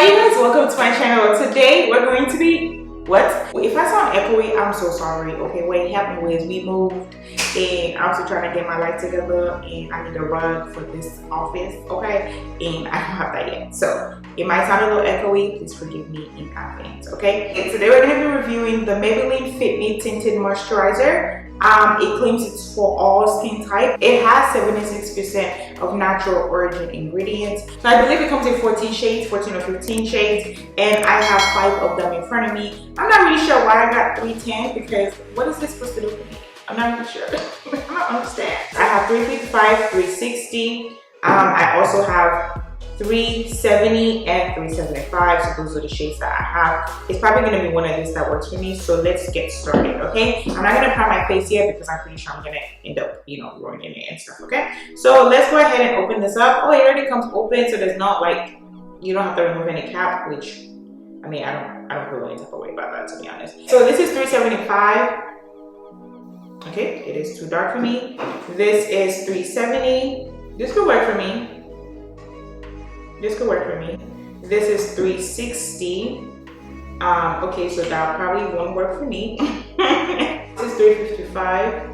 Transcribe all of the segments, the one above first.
Hi you guys, welcome to my channel. Today we're going to be if I sound echoey, I'm so sorry. Okay, what happened was we moved and I'm still trying to get my life together and I need a rug for this office, okay, and I don't have that yet, so it might sound a little echoey. Please forgive me in advance. Okay, and today we're going to be reviewing the Maybelline Fit Me Tinted Moisturizer. It claims it's for all skin type. It has 76% of natural origin ingredients. So I believe it comes in 14 shades, 14 or 15 shades, and I have 5 of them in front of me. I'm not really sure why I got 310 because what is this supposed to do for me? I'm not really sure. I don't understand. I have 355, 360. I also have 370 and 375, so those are the shades that I have. It's probably going to be one of these that works for me, so let's get started. Okay, I'm not going to prime my face yet because I'm pretty sure I'm going to end up, ruining it and stuff. Okay, so let's go ahead and open this up. Oh, it already comes open, so there's not like, you don't have to remove any cap, which I mean, I don't feel any type of way about that, to be honest. So this is 375. Okay, it is too dark for me. This is 370. This could work for me. This could work for me. This is 360. Okay, so that probably won't work for me. This is 355.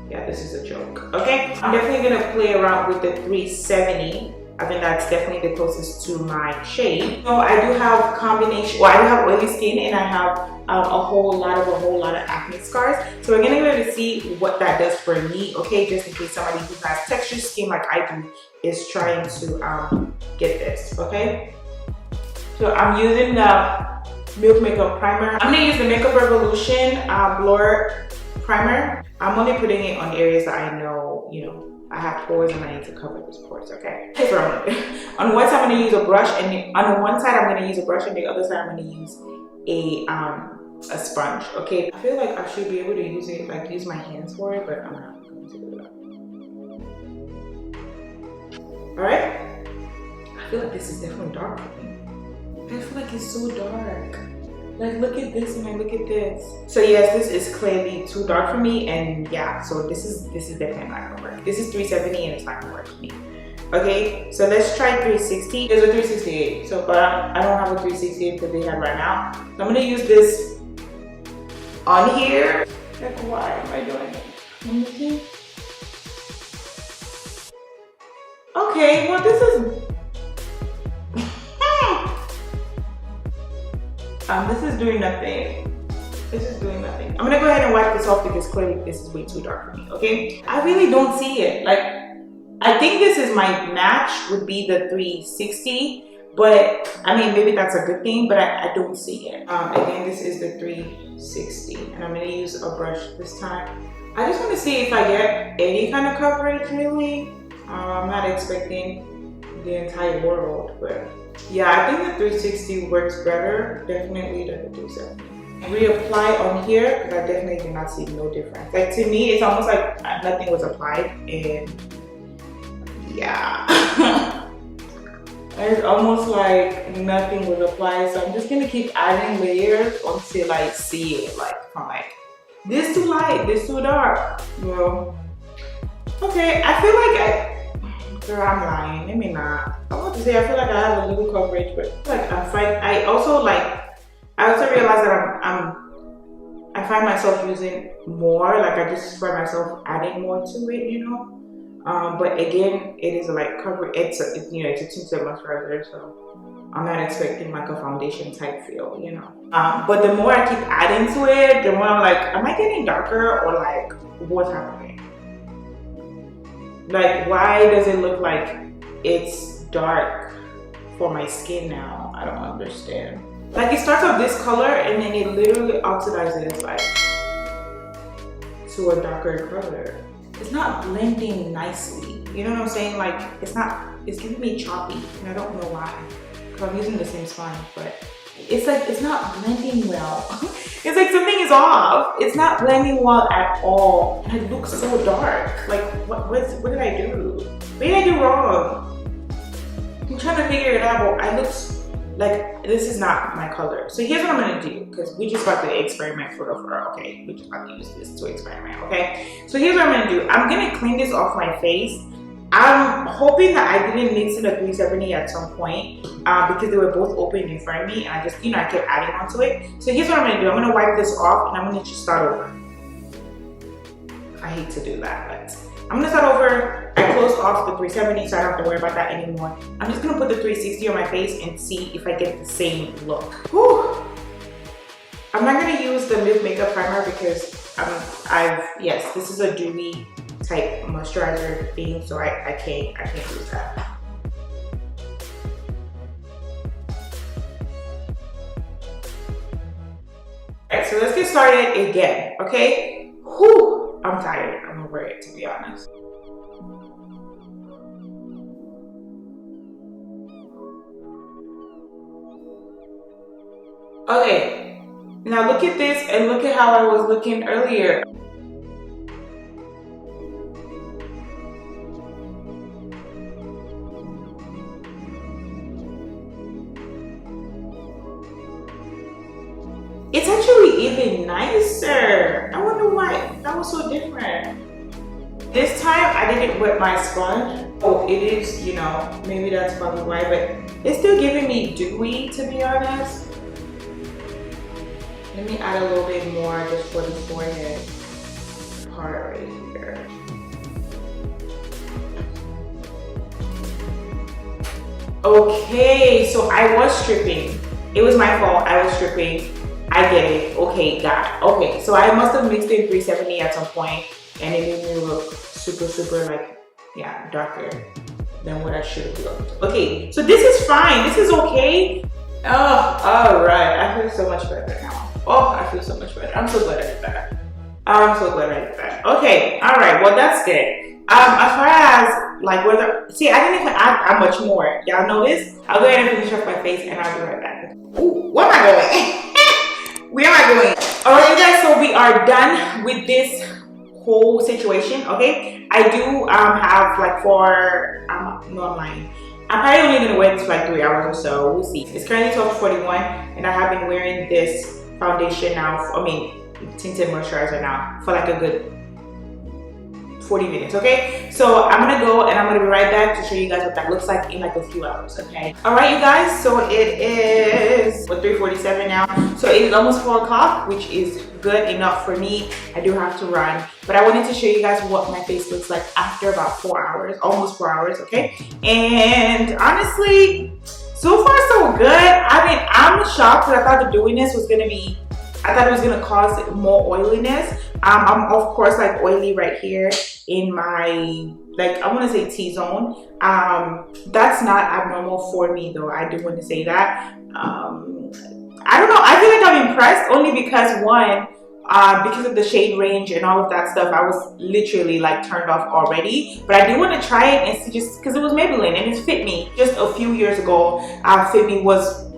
Yeah, this is a joke. Okay, I'm definitely gonna play around with the 370. I think that's definitely the closest to my shade. So I do have combination. Well, I do have oily skin and I have a whole lot of acne scars. So we're gonna be able to see what that does for me. Okay, just in case somebody who has textured skin like I do is trying to get this. Okay, so I'm using the Milk Makeup Primer. I'm gonna use the Makeup Revolution Blur Primer. I'm only putting it on areas that I know, I have pores and I need to cover those pores. Okay. Here's what I'm gonna do. On one side I'm gonna use a brush, and on one side I'm gonna use a brush, and the other side I'm gonna use a sponge. Okay. I feel like I should be able to use it, like use my hands for it, but I'm not going to do that. Alright. I feel like this is definitely dark for me. I feel like it's so dark. Like, look at this and look at this. So yes, this is clearly too dark for me, and yeah, so this is definitely not gonna work. This is 370 and it's not gonna work for me. Okay, so let's try 360. There's a 368, so but I don't have a 368 that they have right now. So I'm gonna use this on here. Like, why am I doing it? Let me see. Okay, well this is this is doing nothing. This is doing nothing. I'm gonna go ahead and wipe this off because clearly this is way too dark for me. Okay, I really don't see it. Like, I think this is my match would be the 360, but I mean maybe that's a good thing, but I don't see it. Again, this is the 360, and I'm gonna use a brush this time. I just want to see if I get any kind of coverage. Really, I'm not expecting the entire world, but yeah, I think the 360 works better, definitely, than the 370. Reapply on here, because I definitely did not see no difference. Like, to me, it's almost like nothing was applied, and yeah. It's almost like nothing was applied, so I'm just gonna keep adding layers until I see it, like, from like, this too light, this too dark. Well, okay, I feel like girl, I'm lying. Let me not. I want to say I feel like I have a little coverage, but like I'm fine. I also realize that I find myself using more. Like I just find myself adding more to it, But again, it is like cover. It's a tinted moisturizer, so I'm not expecting like a foundation type feel, But the more I keep adding to it, the more I'm like, am I getting darker or like what's happening? Like, why does it look like it's dark for my skin now? I don't understand. Like, it starts off this color and then it literally oxidizes like to a darker color. It's not blending nicely. You know what I'm saying? Like, it's giving me choppy, and I don't know why. Because I'm using the same sponge, but it's like, it's not blending well. It's like something is off. It's not blending well at all. And it looks so dark. Like, what did I do? What did I do wrong? I'm trying to figure it out, but I look like this is not my color. So here's what I'm gonna do, because we just about to experiment for okay? We just about to use this to experiment, okay? So here's what I'm gonna do. I'm gonna clean this off my face I'm hoping that I didn't mix in a 370 at some point because they were both open in front of me, and I just, I kept adding onto it. So here's what I'm gonna do. I'm gonna wipe this off and I'm gonna just start over. I hate to do that, but I'm gonna start over. I closed off the 370 so I don't have to worry about that anymore. I'm just gonna put the 360 on my face and see if I get the same look. Whew. I'm not gonna use the Milk Makeup Primer because yes, this is a dewy type moisturizer thing, so I can't use that. Alright, so let's get started again, okay? Whew, I'm tired. I'm over it, to be honest. Okay, now look at this and look at how I was looking earlier. It's actually even nicer. I wonder why that was so different. This time I didn't wet my sponge. Oh, it is, maybe that's probably why, but it's still giving me dewy, to be honest. Let me add a little bit more just for the forehead part right here. Okay, so I was stripping. It was my fault. I was stripping. I get it. Okay, got it. Okay, so I must have mixed in 370 at some point, and it made me look super, darker than what I should have looked. Okay, so this is fine. This is okay. Oh, all right. I feel so much better now. Oh, I feel so much better. I'm so glad I did that. I'm so glad I did that. Okay, all right. Well, that's good. As far as like whether, see, I didn't even add much more. Y'all notice? I'll go ahead and finish off my face, and I'll be right back. Ooh, where am I going? Where am I going? All right, you guys, so we are done with this whole situation, okay? I do have like no, I'm lying. I'm probably only gonna wear this for like 3 hours or so. We'll see. It's currently 12:41, and I have been wearing this foundation now, tinted moisturizer now for like a good 40 minutes, okay? So I'm gonna go and I'm gonna be right back to show you guys what that looks like in like a few hours, okay? All right, you guys, so it is 3:47 now. So it is almost 4 o'clock, which is good enough for me. I do have to run, but I wanted to show you guys what my face looks like after about 4 hours, almost 4 hours, okay? And honestly, so far so good. I mean, I'm shocked because I thought the dewiness was gonna be, I thought it was gonna cause more oiliness. I'm of course like oily right here in my, like, I want to say T-zone. That's not abnormal for me though. I do want to say that. I don't know. I feel like I'm impressed only because one, because of the shade range and all of that stuff, I was literally like turned off already. But I do want to try it and see, just because it was Maybelline and it's Fit Me. Just a few years ago, Fit Me was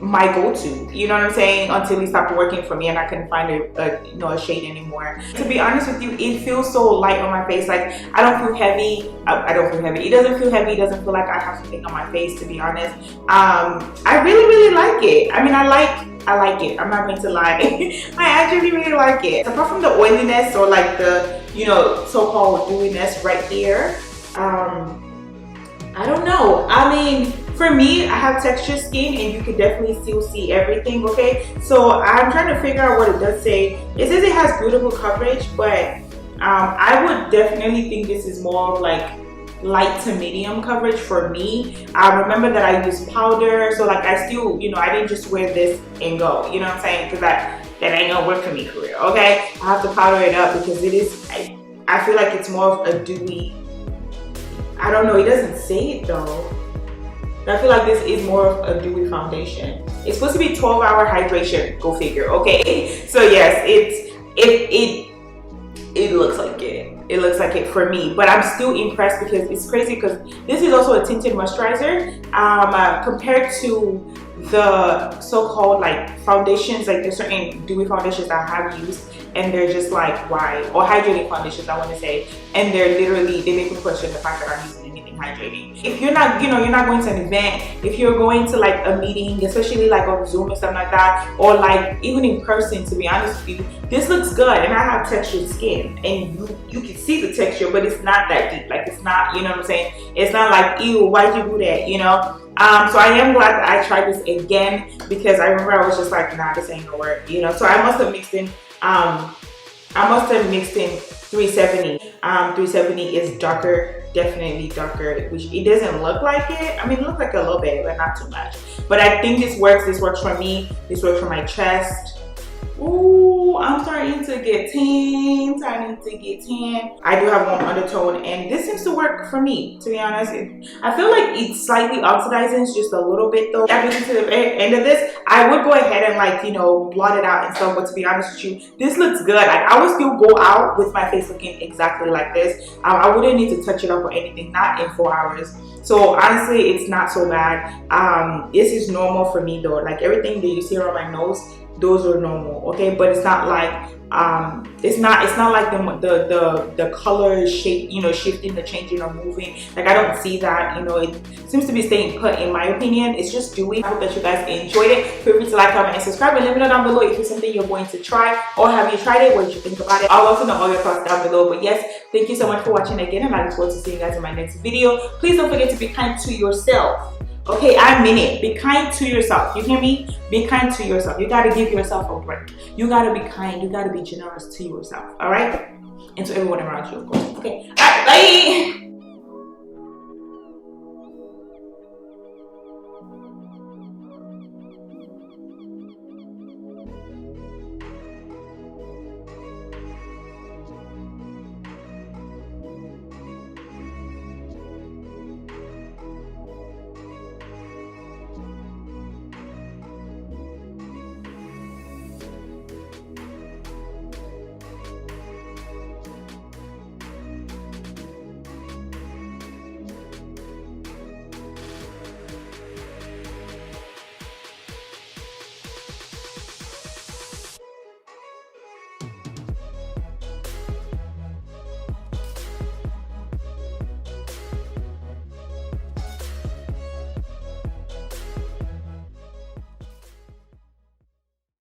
my go-to, you know what I'm saying, until it stopped working for me and I couldn't find a shade anymore. To be honest with you, it feels so light on my face. Like, I don't feel heavy. I don't feel heavy. It doesn't feel heavy. It doesn't feel like I have something on my face, to be honest. I really like it. I mean, I like it. I'm not going to lie. I actually really like it. Apart from the oiliness or like the, so-called dewiness right here, I don't know. I mean, for me, I have textured skin and you can definitely still see everything, okay? So I'm trying to figure out what it does say. It says it has beautiful coverage, but I would definitely think this is more of like light to medium coverage for me. Remember that I use powder, so like I still, I didn't just wear this and go, you know what I'm saying? Because that ain't gonna work for me for real, okay? I have to powder it up because it is, I feel like it's more of a dewy, I don't know, it doesn't say it though. But I feel like this is more of a dewy foundation. It's supposed to be 12-hour hydration, go figure, okay? So yes, it looks like it. It looks like it for me, but I'm still impressed because it's crazy because this is also a tinted moisturizer. Compared to the so-called like foundations, like there's certain dewy foundations that I have used and they're just like, why? Or hydrating foundations, I want to say, and they're literally, they make me question the fact that I'm using anything hydrating. If you're not, you're not going to an event, if you're going to like a meeting, especially like on Zoom and stuff like that, or like even in person, to be honest with you, this looks good. And I have textured skin, and you can see the texture, but it's not that deep. Like, it's not, you know what I'm saying? It's not like, ew, why'd you do that, you know? So I am glad that I tried this again, because I remember I was just like, nah, this ain't gonna work, you know? So I must have mixed in, 370. 370 is darker, definitely darker, which it doesn't look like it. I mean, it looks like a little bit, but not too much. But I think this works for me. This works for my chest. Ooh, I'm starting to get tan, I do have warm undertone, and this seems to work for me, to be honest. I feel like it's slightly oxidizing, just a little bit though. After to the end of this, I would go ahead and like, you know, blot it out and stuff, but to be honest with you, this looks good. Like, I would still go out with my face looking exactly like this. I wouldn't need to touch it up or anything, not in 4 hours. So honestly, it's not so bad. This is normal for me though. Like, everything that you see around my nose, those are normal, okay? But it's not like it's not like the color shape, you know, shifting, the changing or moving. Like, I don't see that, you know. It seems to be staying put, in my opinion. It's just dewy. I hope that you guys enjoyed it. Feel free to like, comment, and subscribe, and let me know down below if it's something you're going to try, or have you tried it, what did you think about it. I'll also know all your thoughts down below. But yes, thank you so much for watching again, and I look forward to seeing you guys in my next video. Please don't forget to be kind to yourself. Okay, I mean it. Be kind to yourself. You hear me? Be kind to yourself. You gotta give yourself a break. You gotta be kind. You gotta be generous to yourself. All right? And to everyone around you, of course. Okay. All right. Bye.